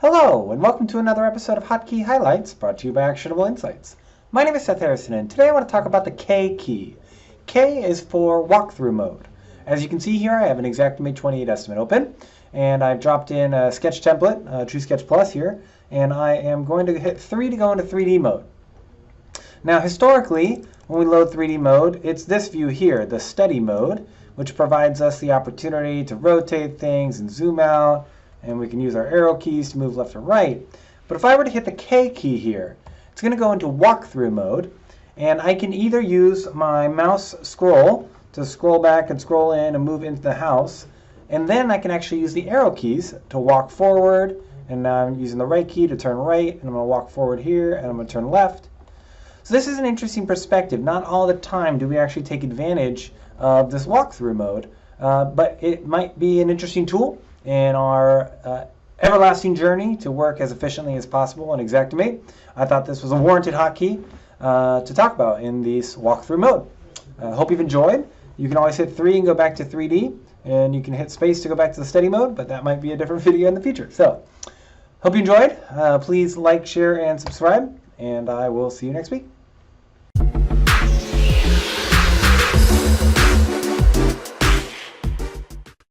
Hello, and welcome to another episode of Hotkey Highlights, brought to you by Actionable Insights. My name is Seth Harrison, and today I want to talk about the K key. K is for walkthrough mode. As you can see here, I have an Xactimate 28 estimate open, and I've dropped in a sketch template, TrueSketch Plus here, and I am going to hit 3 to go into 3D mode. Now, historically, when we load 3D mode, it's this view here, the study mode, which provides us the opportunity to rotate things and zoom out, and we can use our arrow keys to move left or right. But if I were to hit the K key here, it's going to go into walkthrough mode, and I can either use my mouse scroll to scroll back and scroll in and move into the house, and then I can actually use the arrow keys to walk forward, and now I'm using the right key to turn right, and I'm going to walk forward here, and I'm going to turn left. So this is an interesting perspective. Not all the time do we actually take advantage of this walkthrough mode, but it might be an interesting tool in our everlasting journey to work as efficiently as possible in Xactimate. I thought this was a warranted hotkey to talk about in this walkthrough mode. Hope you've enjoyed. You can always hit 3 and go back to 3D, and you can hit space to go back to the steady mode, but that might be a different video in the future. So, hope you enjoyed. Please like, share, and subscribe, and I will see you next week.